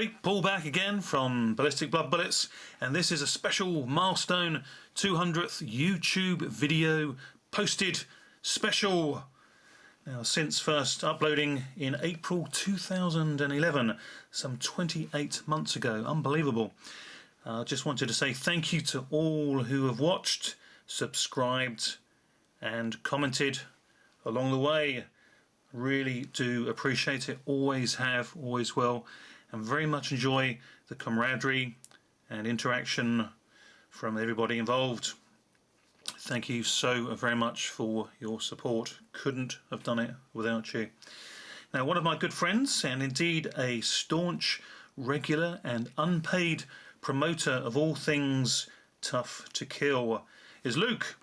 everybody, Paul back again from Ballistic Blood Bullets, and this is a special milestone 200th YouTube video posted special. Now, since first uploading in April 2011, some 28 months ago, unbelievable. Just wanted to say thank you to all who have watched, subscribed and commented along the way. Really do appreciate it, always have, always will, and very much enjoy the camaraderie and interaction from everybody involved. Thank you so very much for your support. Couldn't have done it without you. Now, one of my good friends, and indeed a staunch, regular and unpaid promoter of all things Tough to Kill, is Luke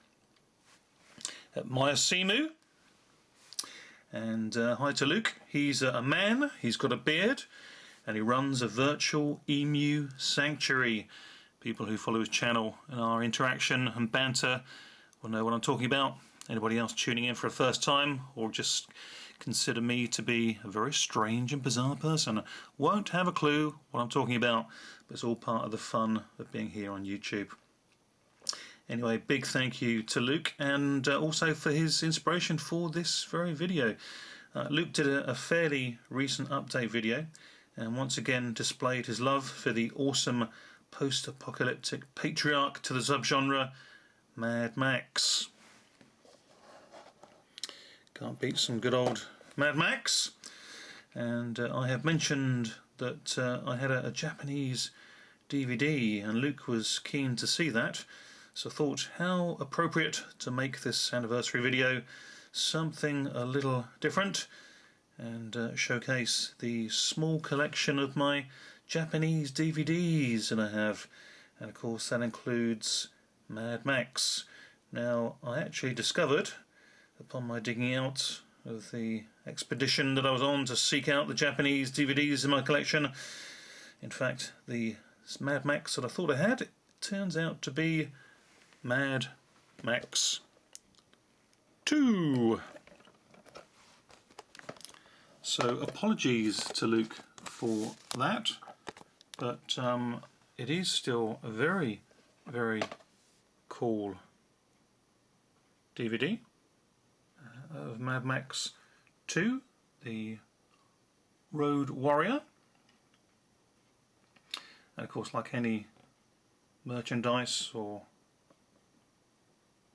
at Myasimu. And hi to Luke. He's a man, he's got a beard, and he runs a virtual emu sanctuary. People who follow his channel and our interaction and banter will know what I'm talking about. Anybody else tuning in for the first time, or just consider me to be a very strange and bizarre person, won't have a clue what I'm talking about, but it's all part of the fun of being here on YouTube. Anyway, big thank you to Luke, and also for his inspiration for this very video. Luke did a fairly recent update video, and once again displayed his love for the awesome post-apocalyptic patriarch to the subgenre, Mad Max. Can't beat some good old Mad Max. And I have mentioned that I had a Japanese DVD, and Luke was keen to see that. So I thought, how appropriate to make this anniversary video something a little different and showcase the small collection of my Japanese DVDs that I have, and of course that includes Mad Max. Now, I actually discovered, upon my digging out of the expedition that I was on to seek out the Japanese DVDs in my collection, in fact the Mad Max that I thought I had, it turns out to be Mad Max 2. So apologies to Luke for that, but it is still a very, very cool DVD of Mad Max 2, the Road Warrior. And of course, like any merchandise or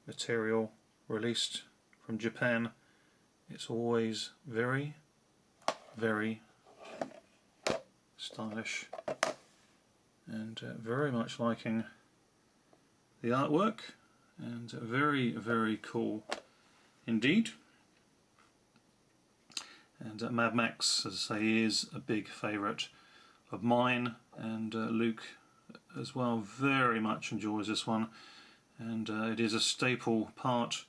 material released from Japan, it's always very, very stylish, and very much liking the artwork, and very, very cool indeed. And Mad Max, as I say, is a big favourite of mine, and Luke as well very much enjoys this one. And it is a staple part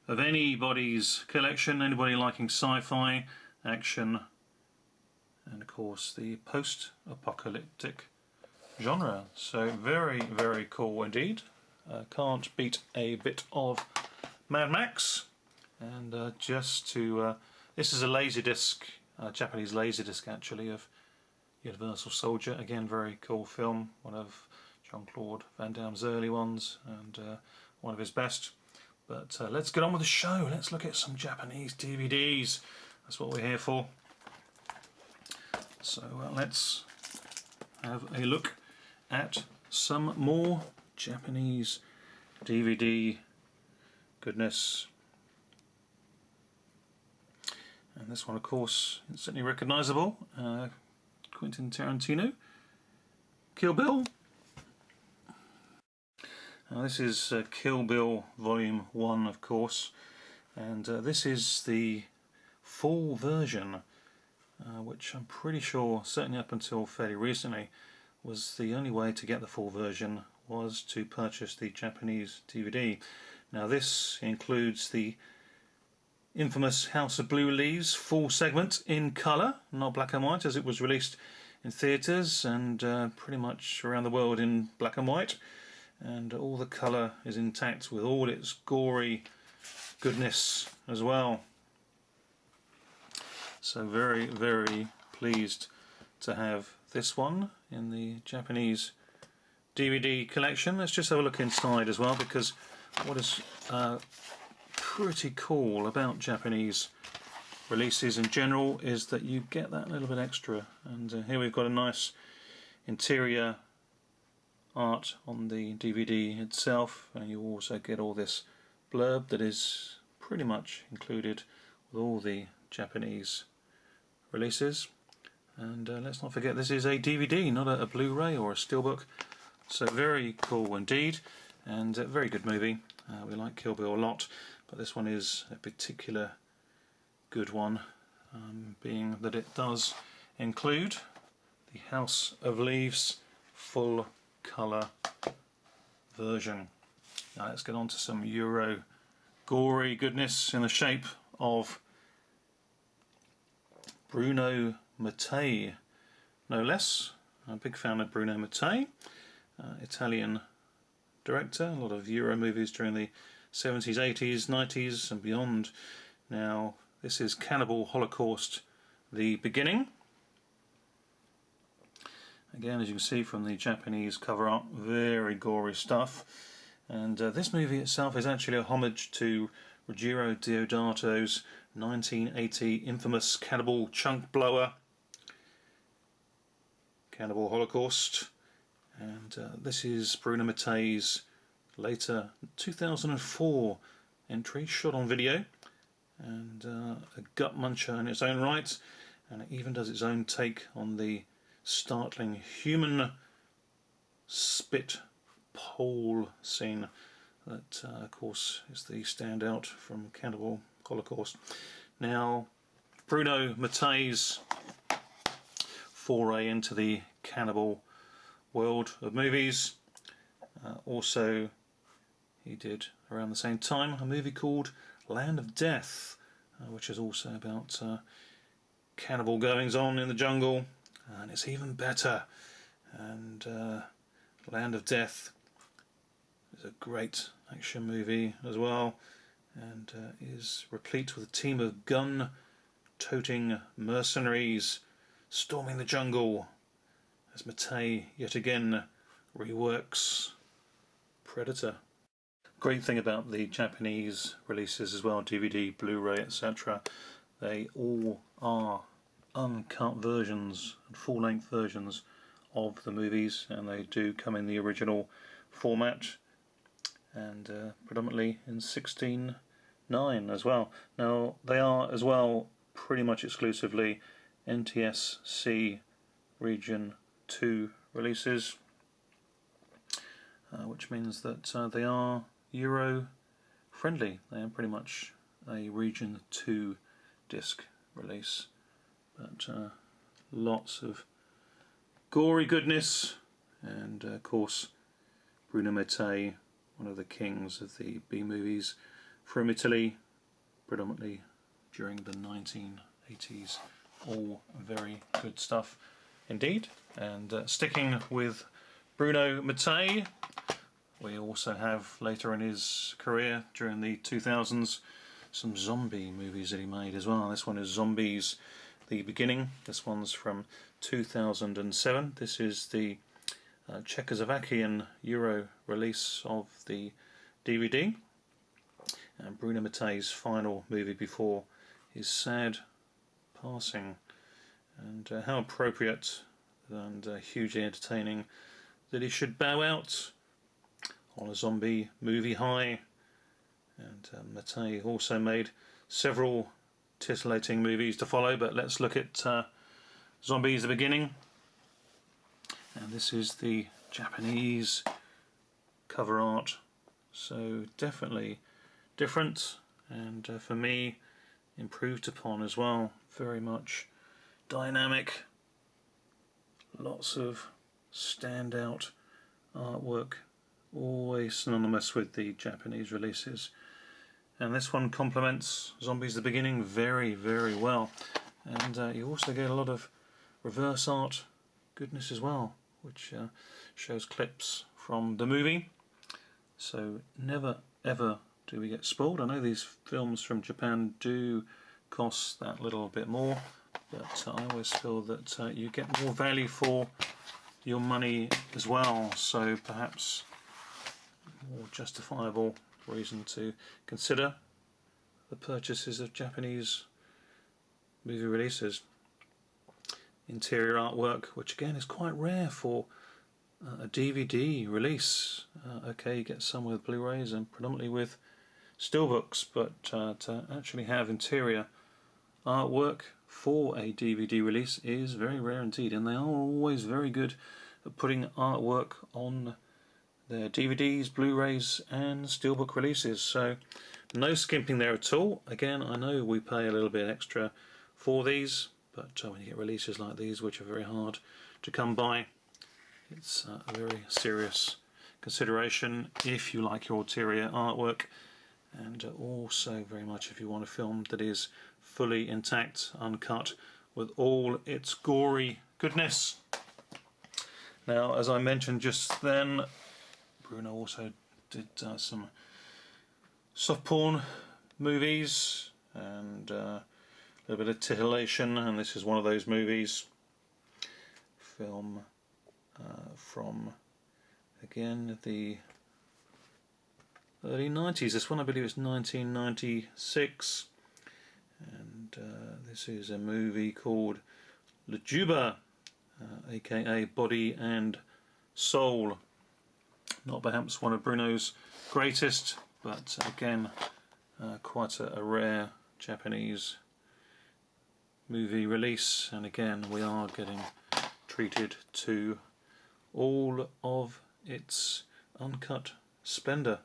of anybody's collection, anybody liking sci-fi, action, and of course the post-apocalyptic genre. So very, very cool indeed. Can't beat a bit of Mad Max. And just to... this is a Laserdisc, Japanese Laserdisc actually, of Universal Soldier. Again, very cool film, one of Jean-Claude Van Damme's early ones, and one of his best. But let's get on with the show. Let's look at some Japanese DVDs. That's what we're here for. So let's have a look at some more Japanese DVD goodness. And this one, of course, instantly recognisable. Quentin Tarantino. Kill Bill. This is Kill Bill Volume 1, of course, and this is the full version, which I'm pretty sure, certainly up until fairly recently, was the only way to get the full version was to purchase the Japanese DVD. Now this includes the infamous House of Blue Leaves full segment in colour, not black and white, as it was released in theatres and pretty much around the world in black and white. And all the colour is intact with all its gory goodness as well. So very, very pleased to have this one in the Japanese DVD collection. Let's just have a look inside as well, because what is pretty cool about Japanese releases in general is that you get that little bit extra. And here we've got a nice interior art on the DVD itself, and you also get all this blurb that is pretty much included with all the Japanese releases. And let's not forget, this is a DVD, not a Blu-ray or a steelbook. So very cool indeed, and a very good movie. We like Kill Bill a lot, but this one is a particular good one, being that it does include the House of Leaves full colour version. Now let's get on to some Euro gory goodness in the shape of Bruno Mattei, no less. I'm a big fan of Bruno Mattei, Italian director, a lot of Euro movies during the 70s, 80s, 90s and beyond. Now this is Cannibal Holocaust, the beginning. Again, as you can see from the Japanese cover art, very gory stuff. And this movie itself is actually a homage to Ruggiero Deodato's 1980 infamous cannibal chunk blower, Cannibal Holocaust. And this is Bruno Mattei's later 2004 entry, shot on video, and a gut muncher in its own right, and it even does its own take on the startling human spit pole scene that of course is the standout from Cannibal Holocaust. Now Bruno Mattei's foray into the cannibal world of movies, also he did around the same time a movie called Land of Death, which is also about cannibal goings on in the jungle, and it's even better. And Land of Death is a great action movie as well, and is replete with a team of gun-toting mercenaries storming the jungle as Mattei yet again reworks Predator. Great thing about the Japanese releases as well, DVD, Blu-ray, etc., they all are uncut versions and full-length versions of the movies, and they do come in the original format, and predominantly in 16:9 as well. Now they are as well pretty much exclusively NTSC Region 2 releases, which means that they are Euro friendly. They are pretty much a Region 2 disc release, but lots of gory goodness, and of course Bruno Mattei, one of the kings of the B-movies from Italy, predominantly during the 1980s. All very good stuff indeed. And sticking with Bruno Mattei, we also have later in his career during the 2000s some zombie movies that he made as well. This one is Zombies the Beginning. This one's from 2007. This is the Czechoslovakian Euro release of the DVD, and Bruno Mattei's final movie before his sad passing. And how appropriate and hugely entertaining that he should bow out on a zombie movie high. And Mattei also made several titillating movies to follow, but let's look at Zombies the Beginning. And this is the Japanese cover art, so definitely different, and for me improved upon as well. Very much dynamic, lots of standout artwork, always synonymous with the Japanese releases. And this one complements Zombies the Beginning very, very well. And you also get a lot of reverse art goodness as well, which shows clips from the movie. So never ever do we get spoiled. I know these films from Japan do cost that little bit more, but I always feel that you get more value for your money as well, so perhaps more justifiable reason to consider the purchases of Japanese movie releases. Interior artwork, which again is quite rare for a DVD release. Okay, you get some with Blu-rays and predominantly with steelbooks, but to actually have interior artwork for a DVD release is very rare indeed, and they are always very good at putting artwork on their DVDs, Blu-rays and steelbook releases, so no skimping there at all. Again, I know we pay a little bit extra for these, but when you get releases like these, which are very hard to come by, it's a very serious consideration if you like your interior artwork, and also very much if you want a film that is fully intact, uncut, with all its gory goodness. Now, as I mentioned just then, Bruno also did some soft porn movies and a little bit of titillation, and this is one of those movies. Film from, again, the early 90s. This one I believe is 1996, and this is a movie called La Juba, aka Body and Soul. Not perhaps one of Bruno's greatest, but again quite a rare Japanese movie release, and again we are getting treated to all of its uncut splendour.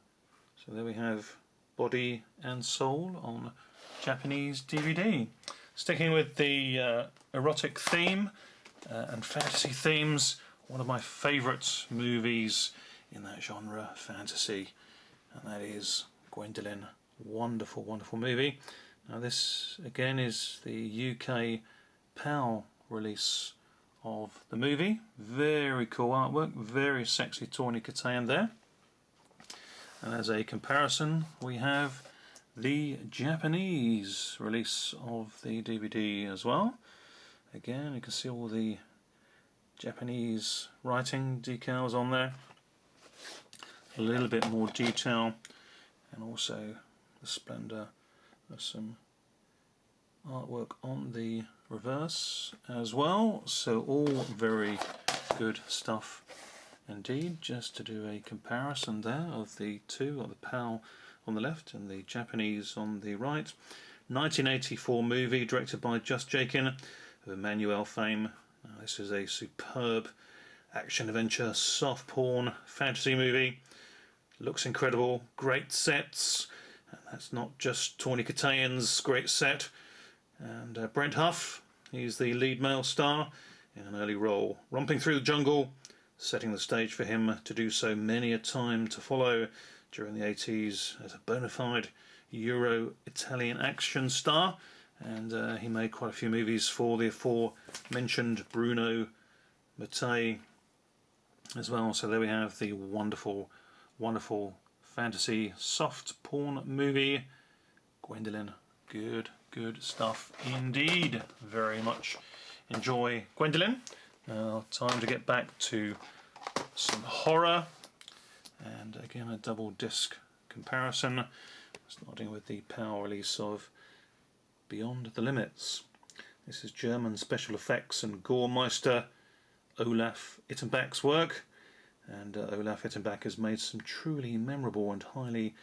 So there we have Body and Soul on Japanese DVD. Sticking with the erotic theme and fantasy themes, one of my favourite movies in that genre, fantasy, and that is Gwendoline. Wonderful, wonderful movie. Now this again is the UK PAL release of the movie. Very cool artwork, very sexy Tawny Kitaen there. And as a comparison, we have the Japanese release of the DVD as well. Again, you can see all the Japanese writing decals on there. A little bit more detail, and also the splendour of some artwork on the reverse as well. So all very good stuff indeed. Just to do a comparison there of the two, of the PAL on the left and the Japanese on the right. 1984 movie directed by Just Jakin of Emmanuel fame. This is a superb action-adventure, soft porn, fantasy movie. Looks incredible, great sets, and that's not just Tawny Kitaen's great set. And Brent Huff, he's the lead male star in an early role, romping through the jungle, setting the stage for him to do so many a time to follow during the 80s as a bona fide Euro-Italian action star. And he made quite a few movies for the aforementioned Bruno Mattei as well. So there we have the wonderful, wonderful fantasy soft porn movie Gwendoline. Good, good stuff indeed. Very much enjoy Gwendoline. Now time to get back to some horror, and again a double disc comparison, starting with the PAL release of Beyond the Limits. This is German special effects and gore meister Olaf Ittenbach's work, and Olaf Ittenbach has made some truly memorable and highly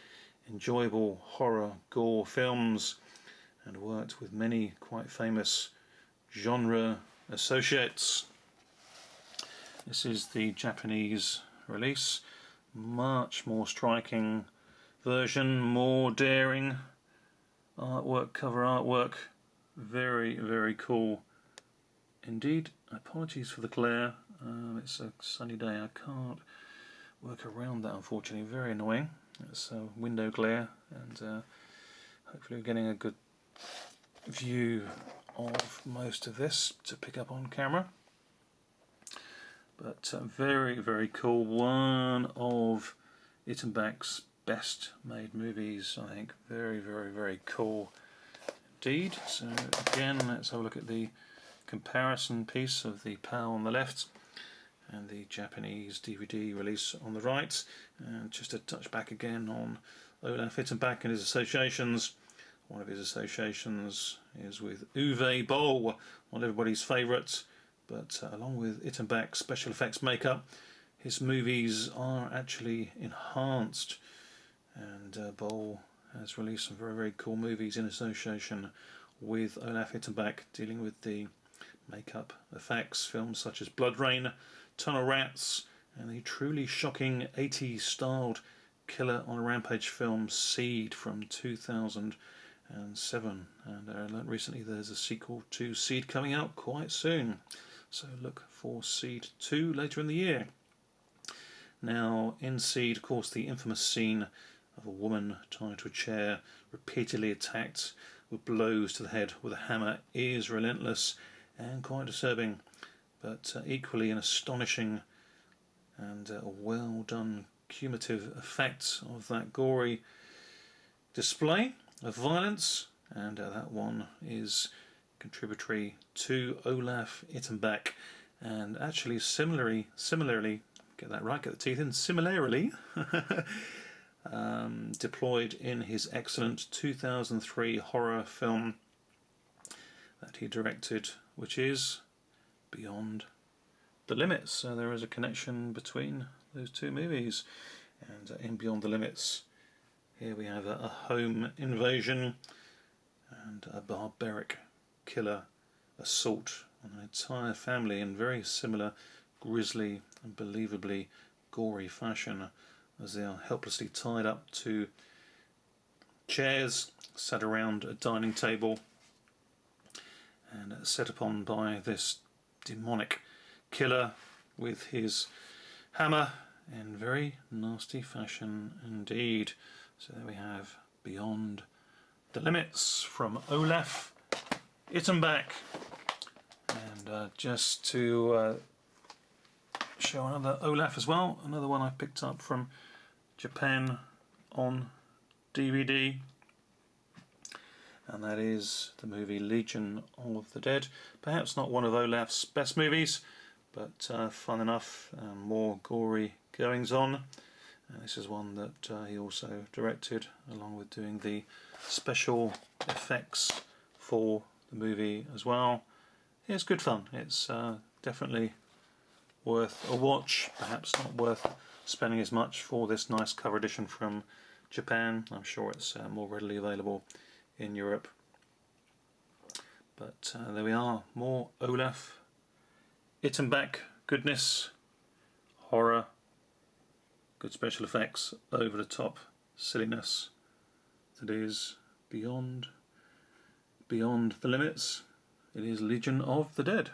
enjoyable horror gore films, and worked with many quite famous genre associates. This is the Japanese release, much more striking version, more daring artwork, cover artwork, very, very cool indeed. Apologies for the glare, it's a sunny day, I can't work around that unfortunately, very annoying. It's a window glare, and hopefully we're getting a good view of most of this to pick up on camera. But very, very cool. One of Ittenbach's best made movies, I think. Very, very, very cool. indeed. So again, let's have a look at the comparison piece of the PAL on the left and the Japanese DVD release on the right. And just to touch back again on Olaf Ittenbach and his associations. One of his associations is with Uwe Boll, one of everybody's favourites, but along with Ittenbach's special effects makeup, his movies are actually enhanced, and Boll has released some very, very cool movies in association with Olaf Ittenbach, dealing with the makeup effects, films such as Blood Rain, Tunnel Rats, and the truly shocking 80s styled Killer on a Rampage film Seed from 2007. And I learnt recently there's a sequel to Seed coming out quite soon, so look for Seed 2 later in the year. Now, in Seed, of course, the infamous scene of a woman tied to a chair, repeatedly attacked with blows to the head with a hammer, is relentless and quite disturbing, but equally an astonishing and well done cumulative effect of that gory display of violence, and that one is contributory to Olaf Ittenbach, and actually similarly, get that right, get the teeth in, similarly deployed in his excellent 2003 horror film that he directed, which is Beyond the Limits. So there is a connection between those two movies. And in Beyond the Limits, here we have a home invasion and a barbaric killer assault on an entire family in very similar grisly and believably gory fashion, as they are helplessly tied up to chairs, sat around a dining table, and set upon by this demonic killer with his hammer in very nasty fashion indeed. So there we have Beyond the Limits from Olaf Ittenbach. And just to show another Olaf as well, another one I picked up from Japan on DVD, and that is the movie Legion of the Dead. Perhaps not one of Olaf's best movies, but fun enough, more gory goings on. And this is one that he also directed, along with doing the special effects for the movie as well. It's good fun. It's definitely worth a watch, perhaps not worth spending as much for this nice cover edition from Japan. I'm sure it's more readily available in Europe. But there we are, more Olaf Ittenbach goodness, horror, good special effects, over the top silliness that is Beyond the Limits. It is Legion of the Dead.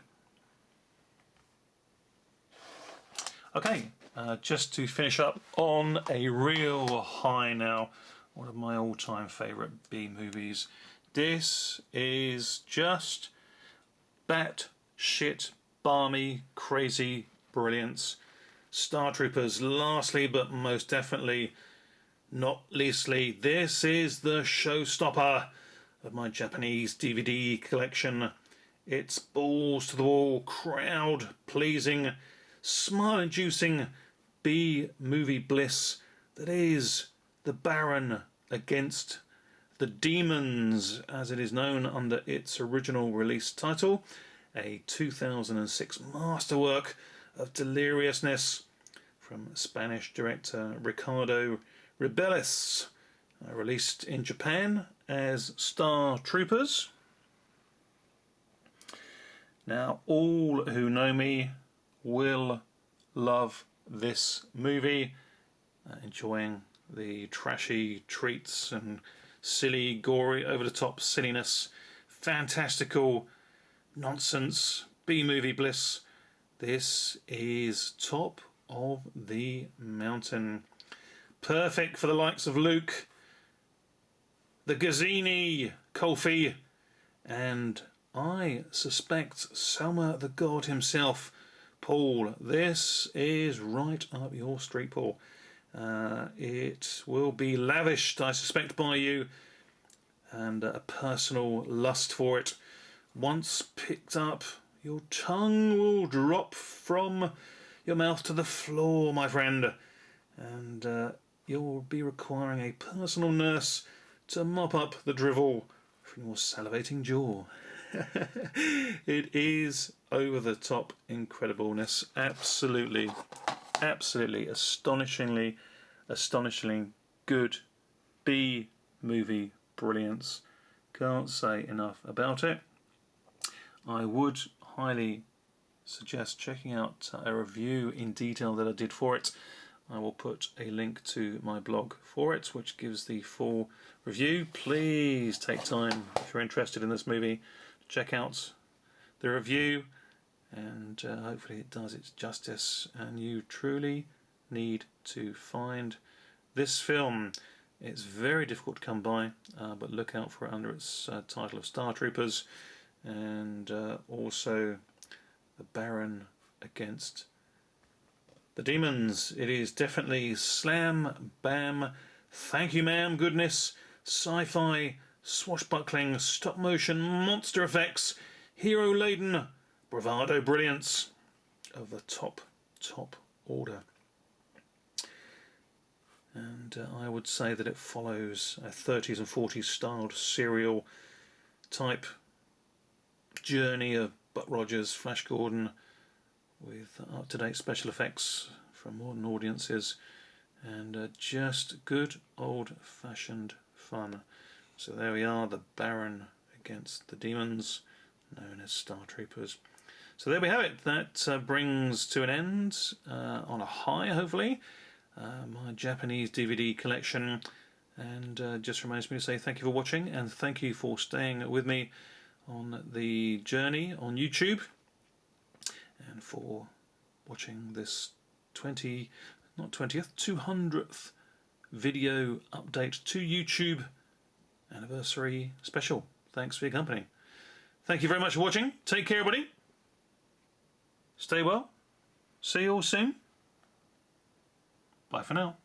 Okay, just to finish up on a real high now, one of my all-time favourite B movies. This is just bat-shit, balmy, crazy brilliance. Star Troopers, lastly but most definitely not leastly, this is the showstopper of my Japanese DVD collection. It's balls to the wall, crowd pleasing, smile-inducing B-movie bliss that is The Baron against the Demons, as it is known under its original release title, a 2006 masterwork of deliriousness from Spanish director Ricardo Rebeles, released in Japan as Star Troopers. Now, all who know me will love this movie, enjoying the trashy treats and silly, gory, over-the-top silliness, fantastical nonsense, B-movie bliss. This is top of the mountain. Perfect for the likes of Luke, the Gazzini, Kofi, and I suspect Selma the God himself, Paul. This is right up your street, Paul. It will be lavished, I suspect, by you and a personal lust for it. Once picked up, your tongue will drop from your mouth to the floor, my friend, and you'll be requiring a personal nurse to mop up the drivel from your salivating jaw. It is over the top incredibleness. Absolutely, absolutely, astonishingly good B movie brilliance. Can't say enough about it. I would highly suggest checking out a review in detail that I did for it. I will put a link to my blog for it, which gives the full review. Please take time, if you're interested in this movie, to check out the review, and hopefully it does its justice and you truly need to find this film. It's very difficult to come by, but look out for it under its title of Star Troopers, and also The Baron Against the Demons. It is definitely slam, bam, thank you ma'am goodness, sci-fi, swashbuckling, stop motion, monster effects, hero laden, bravado brilliance of the top order. And I would say that it follows a 30s and 40s styled serial type journey of Buck Rogers, Flash Gordon, with up-to-date special effects from modern audiences, and just good old-fashioned fun. So there we are, The Baron Against the Demons, known as Star Troopers. So there we have it. That brings to an end, on a high hopefully, my Japanese DVD collection, and just reminds me to say thank you for watching, and thank you for staying with me on the journey on YouTube, and for watching this 200th video update to YouTube anniversary special. Thanks for your company. Thank you very much for watching. Take care, everybody. Stay well. See you all soon. Bye for now.